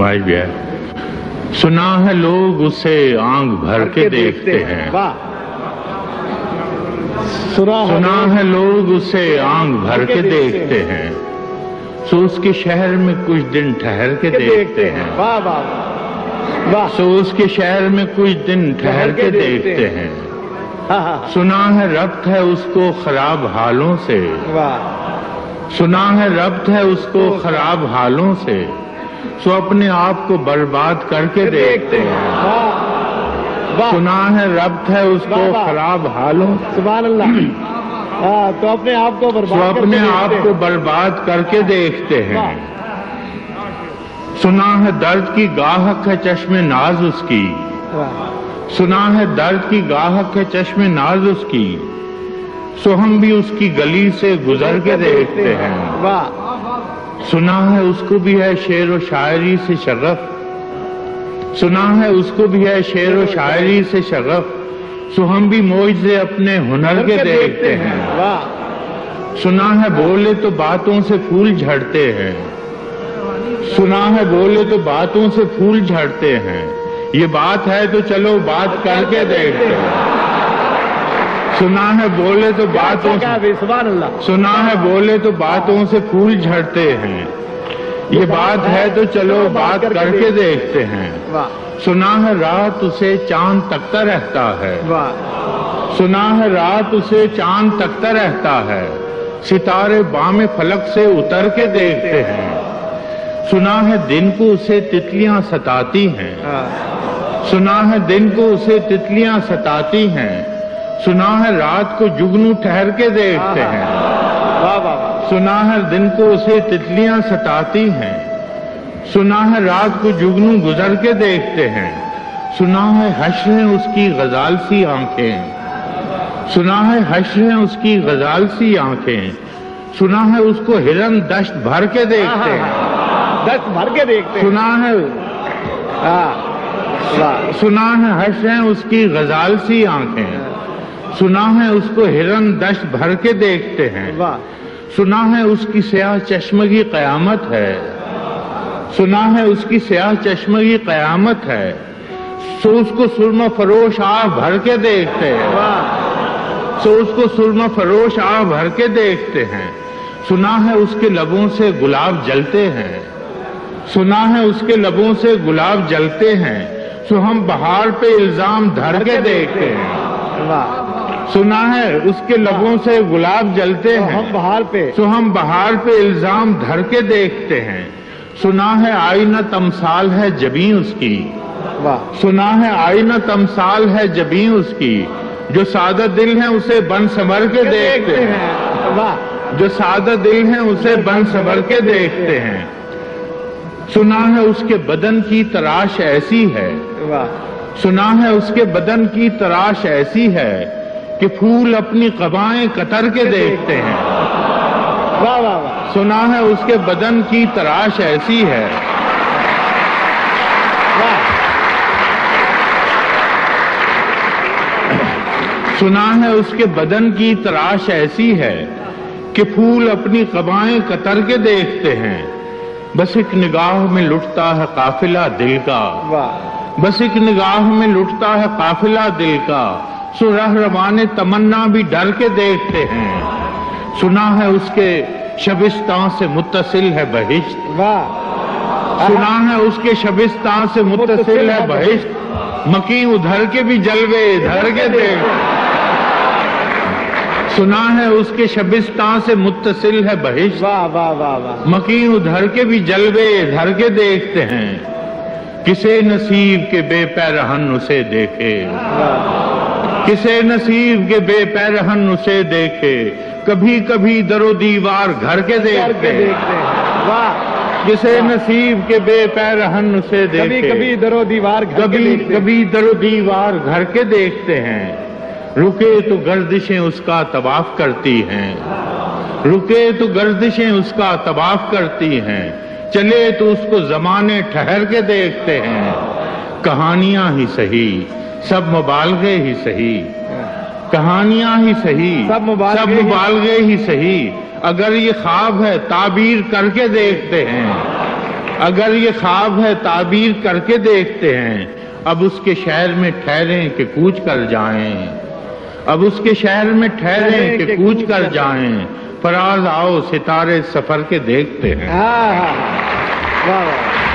नुमाइश भी है। सुना है लोग उसे आंख भर के देखते हैं, सुना है लोग उसे आंख भर के देखते हैं, सो उसके शहर में कुछ दिन ठहर के देखते हैं, सो उसके शहर में कुछ दिन ठहर के देखते हैं। सुना है रब्त है उसको खराब हालों से, सुना है रब्त है उसको खराब हालों से, सो अपने आप को बर्बाद करके देखते हैं। सुना है रब्त है उसको खराब हालों, सुभान अल्लाह। तो अपने आप को बर्बाद करके देखते हैं। सुना है दर्द की गाहक है चश्मे नाज उसकी, सुना है दर्द की गाहक है चश्मे नाज उसकी, सो हम भी उसकी गली से गुजर के देखते हैं। सुना है उसको भी है शेर व शायरी से शगफ, सुना है उसको भी है शेर व शायरी से शगफ, सो हम भी मौजे अपने हुनर के देखते हैं। सुना है बोले तो बातों से फूल झड़ते हैं, सुना है बोले तो बातों से फूल झड़ते हैं, ये बात है तो चलो बात करके देखते हैं। सुना है बोले तो बातों से, सुना है बोले तो बातों से फूल झड़ते हैं, ये बात है तो चलो बात करके देखते हैं। सुना है रात उसे चांद तकता रहता है, सुना है रात उसे चांद तकता रहता है, सितारे बामे फलक से उतर के देखते हैं। सुना है दिन को उसे तितलियां सताती हैं, सुना है दिन को उसे तितलियां सताती हैं, सुना है रात को जुगनू ठहर के देखते हैं। सुना है दिन को उसे तितलियां सताती हैं, सुना है रात को जुगनू गुजर के देखते हैं। सुना है हश्र हैं उसकी गजाल सी आंखें, सुना है हश्र हैं उसकी गजाल सी आंखें, सुना है उसको हिरन दश्त भर के देखते हैं, दश्त भर के देखते हैं। सुना है सुना है हश्र हैं उसकी गजाल सी आंखें, सुना है उसको हिरन दश्त भर के देखते हैं। सुना है उसकी स्याह चश्मगी कयामत है, सुना है उसकी स्याह चश्मगी कयामत है, सो उसको सुरमा फरोश आह भर के देखते हैं, सो उसको सुरमा फरोश आह भर के देखते हैं। सुना है उसके लबों से गुलाब जलते हैं, सुना है उसके लबों से गुलाब जलते हैं, सो हम बहार पे इल्जाम धर के देखते हैं। सुना है उसके लबों से गुलाब जलते हैं, सो हम बहार पे इल्जाम धर के देखते हैं। सुना है आईना तमसाल है जबीं उसकी, सुना है आईना तमसाल है जबीं उसकी, जो सादा दिल है उसे बन संवर के देखते हैं, जो सादा दिल है उसे बन संवर के देखते हैं। सुना है उसके बदन की तराश ऐसी है, सुना है उसके बदन की तराश ऐसी है कि फूल अपनी कबाएं कतर के देखते हैं। सुना है उसके बदन की तराश ऐसी है, सुना है उसके बदन की तराश ऐसी है कि फूल अपनी कबाएं कतर के देखते हैं। बस एक निगाह में लुटता है काफिला दिल का, बस एक निगाह में लुटता है काफिला दिल का, सो रहरवाने तमन्ना भी डर के देखते हैं। सुना है उसके शबिस्तान से मुत्तसिल है बहिश्त, सुना है उसके शबिस्तान से मुत्तसिल है बहिश्त, मकी उधर के भी जलवे इधर के देखते। सुना है उसके शबिस्तान से मुत्तसिल है बहिश्त, मकी उधर के भी जलवे इधर के देखते हैं। किसे नसीब के बेपैरहन उसे देखे, किसे नसीब के बेपैरहन उसे देखे, कभी कभी दरो दीवार घर के देखते हैं। किसे नसीब के बेपैरहन उसे देखे, कभी दरो दीवार कभी दरो दीवार घर के देखते हैं। रुके तो गर्दिशें उसका तवाफ करती हैं, रुके तो गर्दिशें उसका तवाफ करती हैं, चले तो उसको जमाने ठहर के देखते हैं। कहानियां ही सही सब मुबालगे ही सही, कहानियां ही सही सब मुबालगे ही सही, अगर ये ख्वाब है ताबीर करके देखते हैं, اگر یہ خواب ہے تعبیر کر کے دیکھتے ہیں، اب اس کے شہر میں ٹھہریں کہ کوچ کر جائیں، اب اس کے شہر میں ٹھہریں کہ کوچ کر جائیں، فراز آؤ ستارے سفر کے دیکھتے ہیں۔ واہ واہ